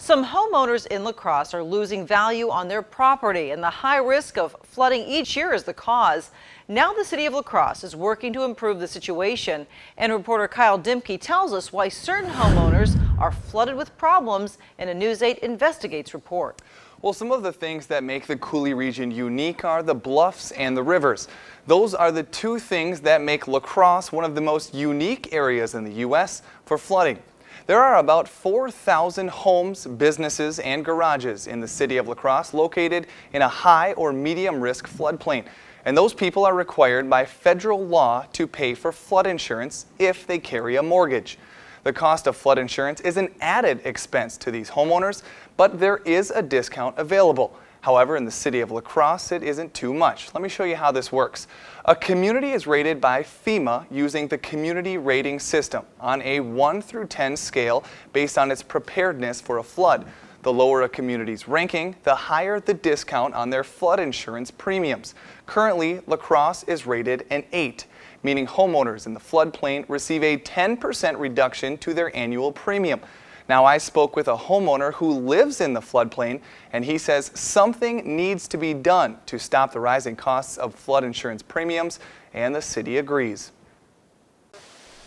Some homeowners in La Crosse are losing value on their property, and the high risk of flooding each year is the cause. Now the city of La Crosse is working to improve the situation, and reporter Kyle Dimke tells us why certain homeowners are flooded with problems in a News 8 Investigates report. Well, some of the things that make the Coulee region unique are the bluffs and the rivers. Those are the two things that make La Crosse one of the most unique areas in the U.S. for flooding. There are about 4,000 homes, businesses, and garages in the city of La Crosse located in a high or medium risk floodplain. And those people are required by federal law to pay for flood insurance if they carry a mortgage. The cost of flood insurance is an added expense to these homeowners, but there is a discount available. However, in the city of La Crosse, it isn't too much. Let me show you how this works. A community is rated by FEMA using the community rating system on a 1 through 10 scale based on its preparedness for a flood. The lower a community's ranking, the higher the discount on their flood insurance premiums. Currently, La Crosse is rated an 8, meaning homeowners in the floodplain receive a 10% reduction to their annual premium. Now, I spoke with a homeowner who lives in the floodplain, and he says something needs to be done to stop the rising costs of flood insurance premiums, and the city agrees.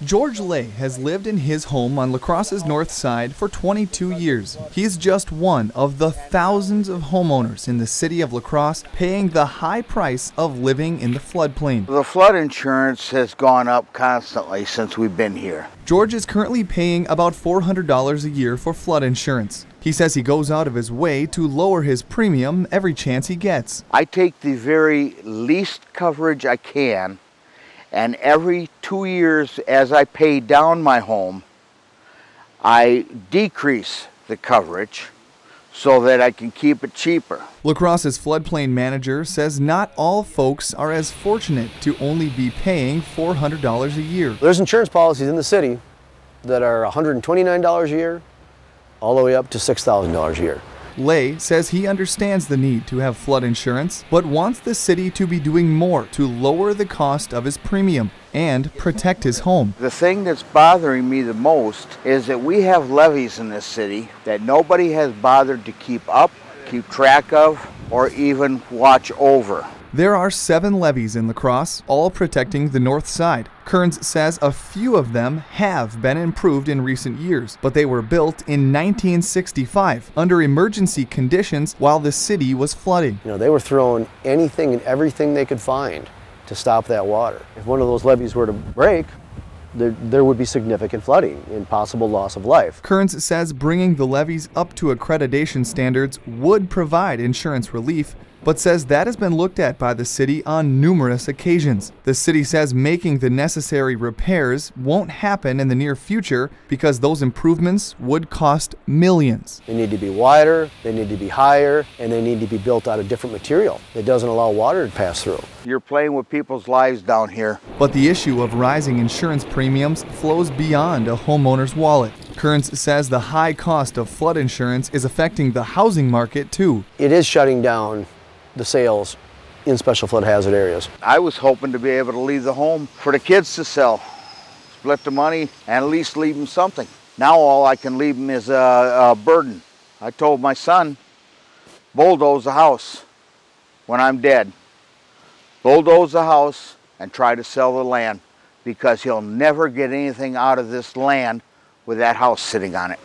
George Lay has lived in his home on La Crosse's north side for 22 years. He's just one of the thousands of homeowners in the city of La Crosse paying the high price of living in the floodplain. The flood insurance has gone up constantly since we've been here. George is currently paying about $400 a year for flood insurance. He says he goes out of his way to lower his premium every chance he gets. I take the very least coverage I can, and every 2 years as I pay down my home, I decrease the coverage so that I can keep it cheaper. La Crosse's floodplain manager says not all folks are as fortunate to only be paying $400 a year. There's insurance policies in the city that are $129 a year all the way up to $6,000 a year. Lay says he understands the need to have flood insurance, but wants the city to be doing more to lower the cost of his premium and protect his home. The thing that's bothering me the most is that we have levees in this city that nobody has bothered to keep up, keep track of, or even watch over. There are 7 levees in La Crosse, all protecting the north side. Kearns says a few of them have been improved in recent years, but they were built in 1965 under emergency conditions while the city was flooding. You know, they were throwing anything and everything they could find to stop that water. If one of those levees were to break, there would be significant flooding and possible loss of life. Kearns says bringing the levees up to accreditation standards would provide insurance relief, but says that has been looked at by the city on numerous occasions. The city says making the necessary repairs won't happen in the near future because those improvements would cost millions. They need to be wider, they need to be higher, and they need to be built out of different material that doesn't allow water to pass through. You're playing with people's lives down here. But the issue of rising insurance premiums flows beyond a homeowner's wallet. Kearns says the high cost of flood insurance is affecting the housing market too. It is shutting down the sales in special flood hazard areas. I was hoping to be able to leave the home for the kids to sell, split the money, and at least leave them something. Now all I can leave them is a burden. I told my son, bulldoze the house when I'm dead. Bulldoze the house and try to sell the land, because he'll never get anything out of this land with that house sitting on it.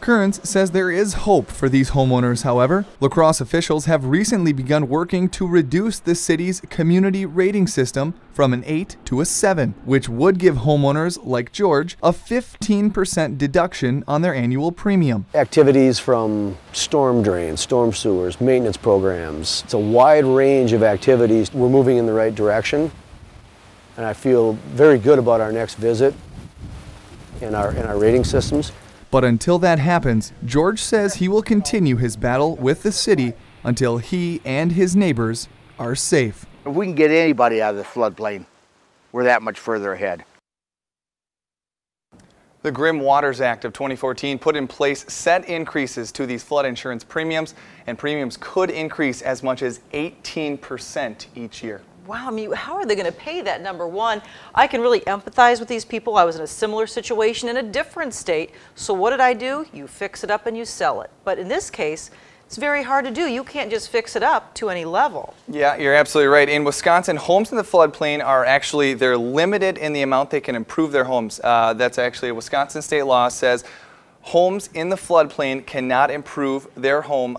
Kearns says there is hope for these homeowners, however. La Crosse officials have recently begun working to reduce the city's community rating system from an 8 to a 7, which would give homeowners like George a 15% deduction on their annual premium. Activities from storm drains, storm sewers, maintenance programs. It's a wide range of activities. We're moving in the right direction, and I feel very good about our next visit in our rating systems. But until that happens, George says he will continue his battle with the city until he and his neighbors are safe. If we can get anybody out of the floodplain, we're that much further ahead. The Grim Waters Act of 2014 put in place set increases to these flood insurance premiums, and premiums could increase as much as 18% each year. Wow, I mean, how are they going to pay that? Number one, I can really empathize with these people. I was in a similar situation in a different state. So what did I do? You fix it up and you sell it. But in this case, it's very hard to do. You can't just fix it up to any level. Yeah, you're absolutely right. In Wisconsin, homes in the floodplain are actually, they're limited in the amount they can improve their homes. That's actually a Wisconsin state law says homes in the floodplain cannot improve their home,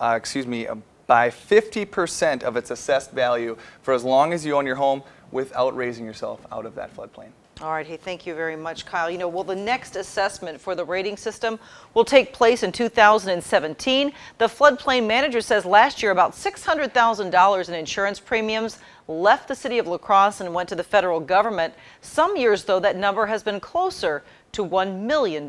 by 50% of its assessed value for as long as you own your home without raising yourself out of that floodplain. All right, hey, thank you very much, Kyle. You know, well, the next assessment for the rating system will take place in 2017. The floodplain manager says last year about $600,000 in insurance premiums left the city of La Crosse and went to the federal government. Some years, though, that number has been closer to $1 million.